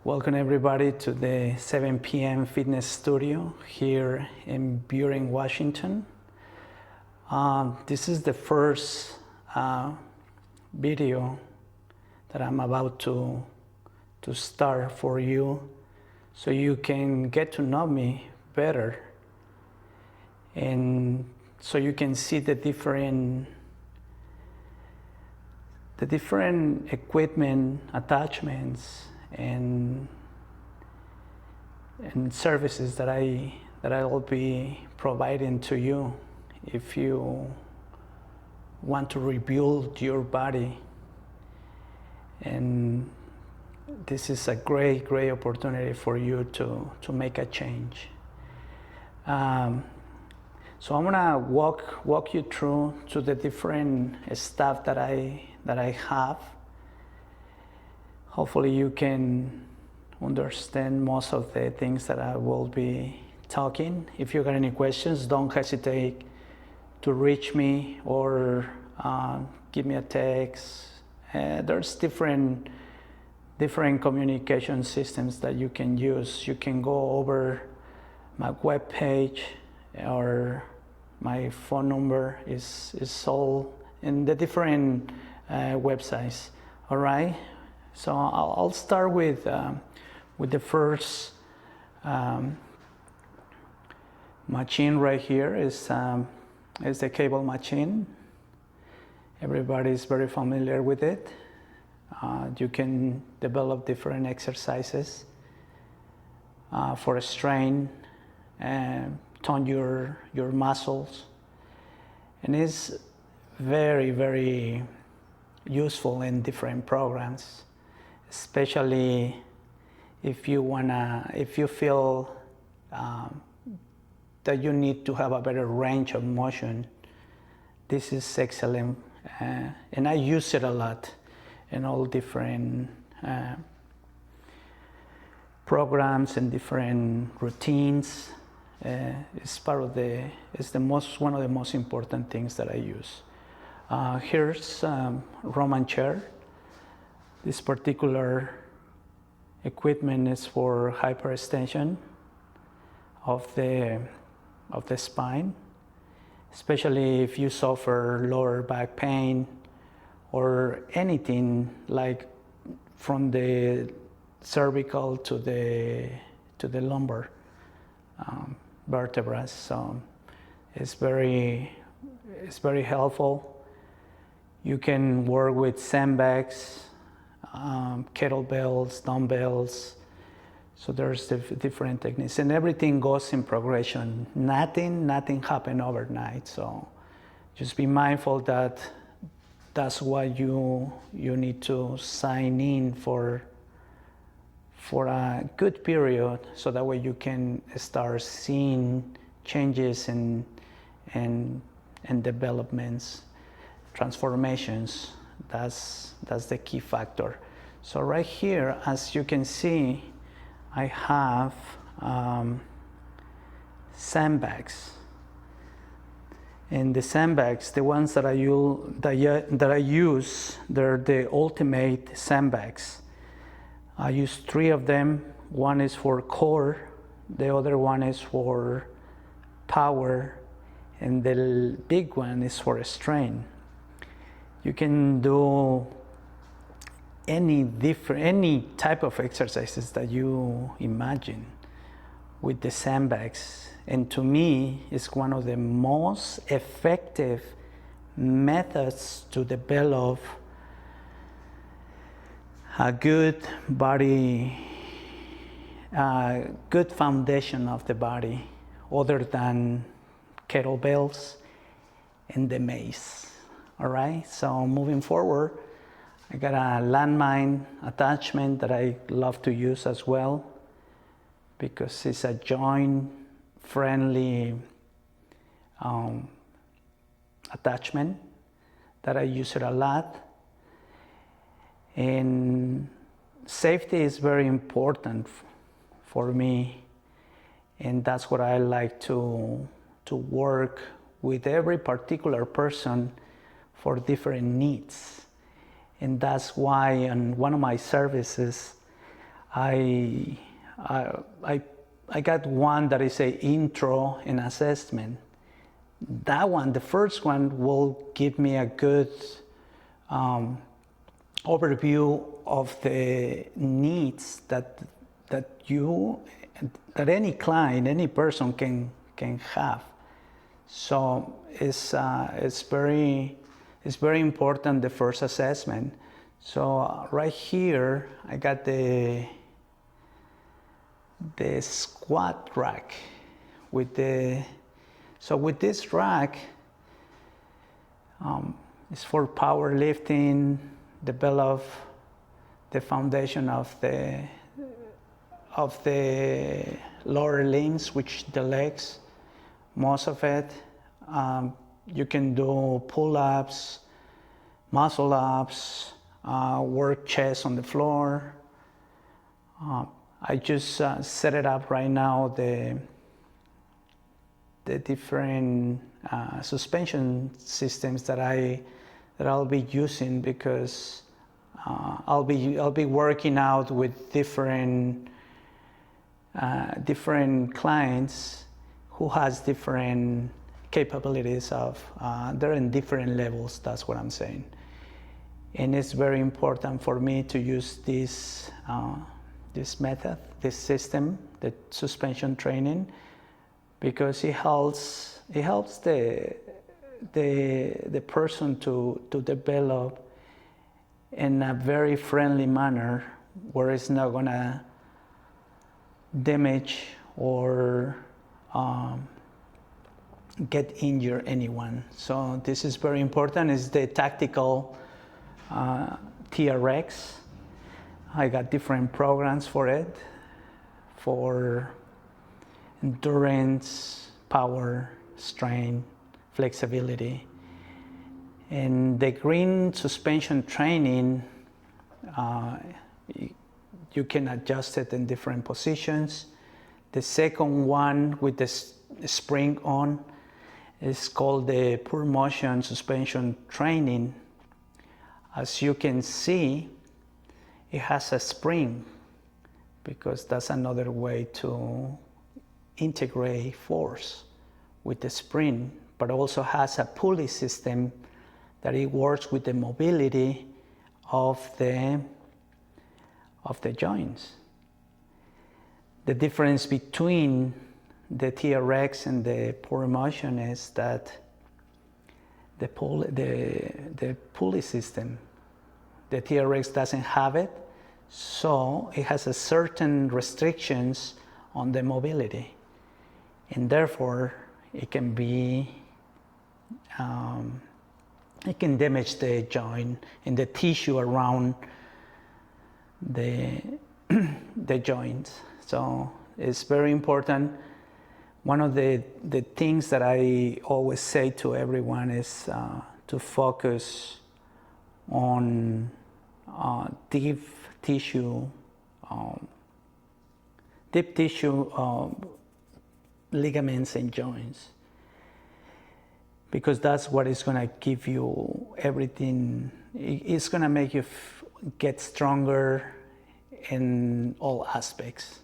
Welcome everybody to the 7pm Fitness Studio here in Burien, Washington. This is the first video that I'm about to start for you, so you can get to know me better, and so you can see the different equipment, attachments, and services that I'll be providing to you if you want to rebuild your body. And this is a great opportunity for you to make a change. So I'm gonna walk you through to the different stuff that I have. Hopefully you can understand most of the things that I will be talking. If you got any questions, don't hesitate to reach me or give me a text. There's different communication systems that you can use. You can go over my webpage, or my phone number is all in the different websites. All right. So I'll start with the first machine right here. Is the cable machine. Everybody's very familiar with it. You can develop different exercises for a strain and tone your muscles, and it's very useful in different programs, especially if you feel that you need to have a better range of motion. This is excellent, and I use it a lot in all different programs and different routines. It's one of the most important things that I use. Here's Roman chair. This particular equipment is for hyperextension of the spine, especially if you suffer lower back pain or anything like from the cervical to the lumbar vertebrae. So it's very helpful. You can work with sandbags, kettlebells, dumbbells. So there's different techniques, and everything goes in progression. Nothing happens overnight. So just be mindful that that's why you need to sign in for a good period, so that way you can start seeing changes and developments, transformations. That's the key factor. So right here, as you can see, I have sandbags, and the sandbags, the ones that I use, they're the ultimate sandbags. I use 3 of them. One is for core, the other one is for power, and the big one is for strain. You can do any type of exercises that you imagine with the sandbags, and to me it's one of the most effective methods to develop a good body, good foundation of the body, other than kettlebells and the mace. All right, so moving forward, I got a landmine attachment that I love to use as well, because it's a joint friendly attachment that I use it a lot. And safety is very important for me, and that's what I like to work with every particular person for different needs. And that's why on one of my services I, I, I got one that is a intro and assessment. That one, the first one, will give me a good overview of the needs that any client, any person can have. So it's very important, the first assessment. So right here I got the squat rack with this rack. It's for powerlifting, develop the foundation of the lower limbs, which the legs, most of it. You can do pull-ups, muscle-ups, work chest on the floor. I just set it up right now, the different suspension systems that I'll be using, because I'll be working out with different clients who has different capabilities of they're in different levels. That's what I'm saying. And it's very important for me to use this method, this system, the suspension training, because it helps the person to develop in a very friendly manner, where it's not gonna damage or get injured anyone. So this is very important. It's the tactical TRX. I got different programs for it, for endurance, power, strength, flexibility. And the green suspension training, you can adjust it in different positions. The second one with the spring on is called the pure motion suspension training. As you can see, it has a spring, because that's another way to integrate force with the spring, but also has a pulley system that it works with the mobility of the joints. The difference between the TRX and the pure motion is that the pulley system, the TRX doesn't have it, so it has a certain restrictions on the mobility, and therefore it can damage the joint and the tissue around the joints. So it's very important. One of the things that I always say to everyone is to focus on deep tissue ligaments and joints, because that's what is going to give you everything. It's going to make you get stronger in all aspects.